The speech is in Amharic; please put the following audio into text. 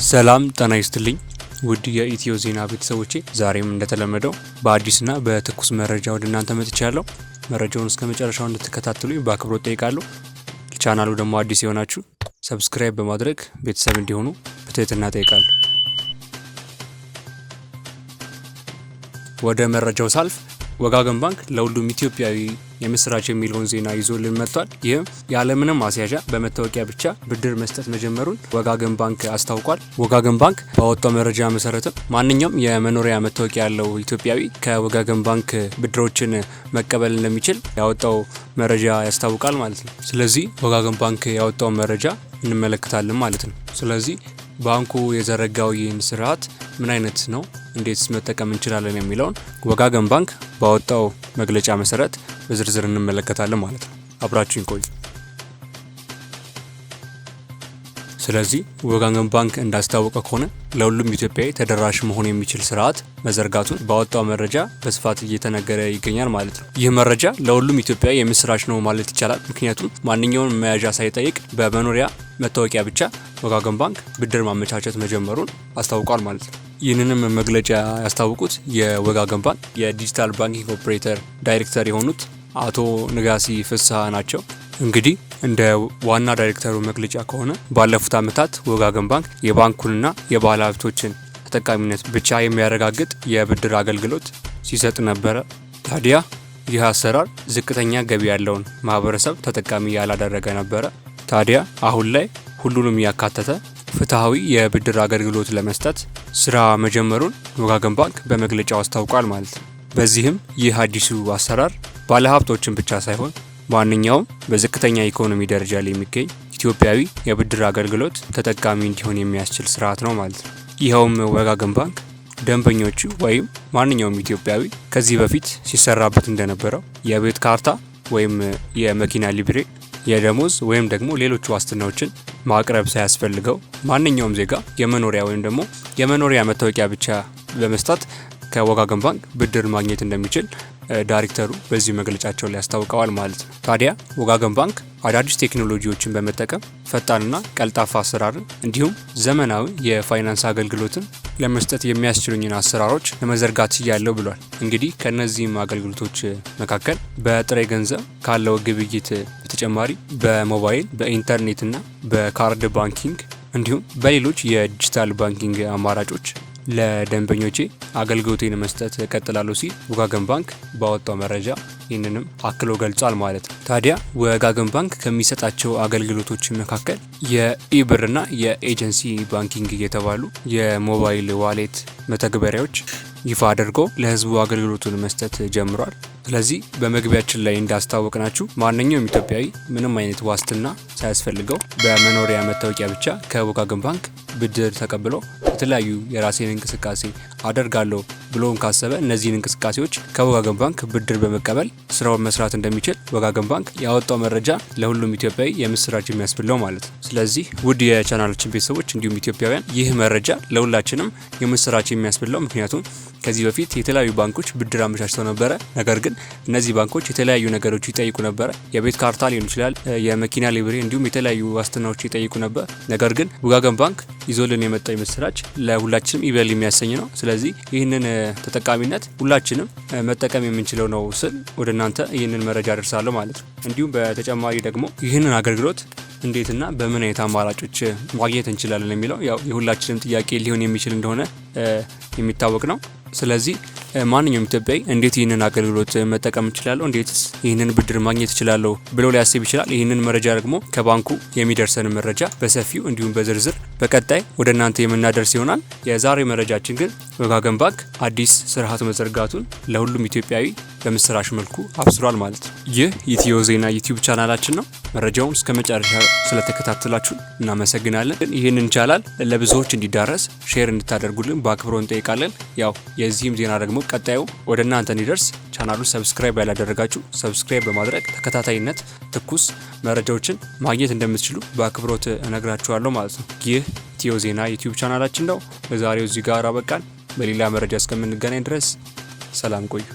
ሰላም ጤና ይስጥልኝ ውድ የኢትዮ ዜና ቤተሰቦቼ፣ ዛሬም እንደተለመደው በአዲስና በትኩስ መረጃ ወደ እናንተ መጥቻለሁ። መረጃውን እስከ መጨረሻው እንድትከታተሉኝ በአክብሮት ጠይቃለሁ። ቻናሉ ደግሞ አዲስ የሆናችሁ ሰብስክራይብ በማድረግ ቤተሰብ እንዲሆኑ በትህትና ጠይቃለሁ። ወደ መረጃው ሳልፍ ወጋገን ባንክ ለሁሉም ኢትዮጵያዊ የምስራች የሚለውን ዜና ይዞልን መጥቷል። ይህም ያለምንም ማስያዣ በመታወቂያ ብቻ ብድር መስጠት መጀመሩን ወጋገን ባንክ አስታውቋል። ወጋገን ባንክ ባወጣው መረጃ መሰረትም ማንኛውም የመኖሪያ መታወቂያ ያለው ኢትዮጵያዊ ከወጋገን ባንክ ብድሮችን መቀበል እንደሚችል ያወጣው መረጃ ያስታውቃል ማለት ነው። ስለዚህ ወጋገን ባንክ ያወጣው መረጃ እንመለከታለን ማለት ነው። ስለዚህ ባንኩ የዘረጋው ይህን ስርዓት ምን አይነት ነው፣ እንዴት መጠቀም እንችላለን የሚለውን ወጋገን ባንክ ባወጣው መግለጫ መሰረት በዝርዝር እንመለከታለን ማለት ነው። አብራችሁን ቆዩ። ስለዚህ ወጋገን ባንክ እንዳስታወቀ ከሆነ ለሁሉም ኢትዮጵያዊ ተደራሽ መሆን የሚችል ስርዓት መዘርጋቱን ባወጣው መረጃ በስፋት እየተነገረ ይገኛል ማለት ነው። ይህ መረጃ ለሁሉም ኢትዮጵያዊ የምስራች ነው ማለት ይቻላል። ምክንያቱም ማንኛውንም መያዣ ሳይጠይቅ በመኖሪያ መታወቂያ ብቻ ወጋገን ባንክ ብድር ማመቻቸት መጀመሩን አስታውቋል ማለት ነው። ይህንንም መግለጫ ያስታወቁት የወጋገን ባንክ የዲጂታል ባንኪንግ ኦፕሬተር ዳይሬክተር የሆኑት አቶ ንጋሲ ፍስሐ ናቸው። እንግዲህ እንደ ዋና ዳይሬክተሩ መግለጫ ከሆነ ባለፉት ዓመታት ወጋገን ባንክ የባንኩንና የባለ ሀብቶችን ተጠቃሚነት ብቻ የሚያረጋግጥ የብድር አገልግሎት ሲሰጥ ነበረ። ታዲያ ይህ አሰራር ዝቅተኛ ገቢ ያለውን ማህበረሰብ ተጠቃሚ ያላደረገ ነበረ። ታዲያ አሁን ላይ ሁሉንም ያካተተ ፍትሐዊ የብድር አገልግሎት ለመስጠት ስራ መጀመሩን ወጋገን ባንክ በመግለጫው አስታውቋል ማለት ነው። በዚህም ይህ አዲሱ አሰራር ባለሀብቶችን ብቻ ሳይሆን ማንኛውም በዝቅተኛ ኢኮኖሚ ደረጃ ላይ የሚገኝ ኢትዮጵያዊ የብድር አገልግሎት ተጠቃሚ እንዲሆን የሚያስችል ስርዓት ነው ማለት ነው። ይኸውም ወጋገን ባንክ ደንበኞቹ ወይም ማንኛውም ኢትዮጵያዊ ከዚህ በፊት ሲሰራበት እንደነበረው የቤት ካርታ ወይም የመኪና ሊብሬ፣ የደሞዝ ወይም ደግሞ ሌሎች ዋስትናዎችን ማቅረብ ሳያስፈልገው ማንኛውም ዜጋ የመኖሪያ ወይም ደግሞ የመኖሪያ መታወቂያ ብቻ በመስጠት ከወጋገን ባንክ ብድር ማግኘት እንደሚችል ዳይሬክተሩ በዚህ መግለጫቸው ላይ ያስታውቀዋል ማለት ነው። ታዲያ ወጋገን ባንክ አዳዲስ ቴክኖሎጂዎችን በመጠቀም ፈጣንና ቀልጣፋ አሰራርን እንዲሁም ዘመናዊ የፋይናንስ አገልግሎትን ለመስጠት የሚያስችሉኝን አሰራሮች ለመዘርጋት ያለው ብሏል። እንግዲህ ከነዚህም አገልግሎቶች መካከል በጥሬ ገንዘብ ካለው ግብይት በተጨማሪ በሞባይል በኢንተርኔትና በካርድ ባንኪንግ እንዲሁም በሌሎች የዲጂታል ባንኪንግ አማራጮች ለደንበኞቼ አገልግሎቴን መስጠት እቀጥላለሁ ሲል ወጋገን ባንክ ባወጣው መረጃ ይህንንም አክሎ ገልጿል ማለት ነው። ታዲያ ወጋገን ባንክ ከሚሰጣቸው አገልግሎቶች መካከል የኢብርና የኤጀንሲ ባንኪንግ የተባሉ የሞባይል ዋሌት መተግበሪያዎች ይፋ አድርጎ ለሕዝቡ አገልግሎቱን መስጠት ጀምሯል። ስለዚህ በመግቢያችን ላይ እንዳስታወቅናችሁ ማንኛውም ኢትዮጵያዊ ምንም አይነት ዋስትና ሳያስፈልገው በመኖሪያ መታወቂያ ብቻ ከወጋገን ባንክ ብድር ተቀብሎ የተለያዩ የራሴን እንቅስቃሴ አደርጋለሁ ብሎም ካሰበ እነዚህን እንቅስቃሴዎች ከወጋገን ባንክ ብድር በመቀበል ስራውን መስራት እንደሚችል ወጋገን ባንክ ያወጣው መረጃ ለሁሉም ኢትዮጵያዊ የምስራች የሚያስብለው ማለት ነው። ስለዚህ ውድ የቻናላችን ቤተሰቦች እንዲሁም ኢትዮጵያውያን ይህ መረጃ ለሁላችንም የምስራች የሚያስብለው፣ ምክንያቱም ከዚህ በፊት የተለያዩ ባንኮች ብድር አመቻችተው ነበረ። ነገር ግን እነዚህ ባንኮች የተለያዩ ነገሮች ይጠይቁ ነበረ። የቤት ካርታ ሊሆን ይችላል፣ የመኪና ሊብሬ እንዲሁም የተለያዩ ዋስትናዎች ይጠይቁ ነበር። ነገር ግን ወጋገን ባንክ ይዞልን የመጣው የምስራች ለሁላችንም ይበል የሚያሰኝ ነው። ስለዚህ ይህንን ተጠቃሚነት ሁላችንም መጠቀም የምንችለው ነው ስል ወደ እናንተ ይህንን መረጃ አደርሳለሁ ማለት ነው። እንዲሁም በተጨማሪ ደግሞ ይህንን አገልግሎት እንዴትና በምን አይነት አማራጮች ማግኘት እንችላለን የሚለው ያው የሁላችንም ጥያቄ ሊሆን የሚችል እንደሆነ የሚታወቅ ነው። ስለዚህ ማንኛውም ኢትዮጵያዊ እንዴት ይህንን አገልግሎት መጠቀም እችላለሁ፣ እንዴትስ ይህንን ብድር ማግኘት እችላለሁ ብሎ ሊያስብ ይችላል። ይህንን መረጃ ደግሞ ከባንኩ የሚደርሰን መረጃ በሰፊው እንዲሁም በዝርዝር በቀጣይ ወደ እናንተ የምናደርስ ይሆናል። የዛሬ መረጃችን ግን ወጋገን ባንክ አዲስ ስርዓት መዘርጋቱን ለሁሉም ኢትዮጵያዊ በምስራች መልኩ አብስሯል ማለት ነው። ይህ ኢትዮ ዜና ዩቲዩብ ቻናላችን ነው። መረጃውን እስከ መጨረሻ ስለተከታተላችሁ እናመሰግናለን። ይህንን ቻናል ለብዙዎች እንዲዳረስ ሼር እንድታደርጉልን በአክብሮት እንጠይቃለን። ያው የዚህም ዜና ደግሞ ቀጣዩ ወደ እናንተ እንዲደርስ ቻናሉን ሰብስክራይብ ያላደረጋችሁ ሰብስክራይብ በማድረግ ተከታታይነት ትኩስ መረጃዎችን ማግኘት እንደምትችሉ በአክብሮት እነግራችኋለሁ ማለት ነው። ይህ ኢትዮ ዜና ዩቲዩብ ቻናላችን ነው። በዛሬው እዚህ ጋር አበቃን። በሌላ መረጃ እስከምንገናኝ ድረስ ሰላም ቆዩ።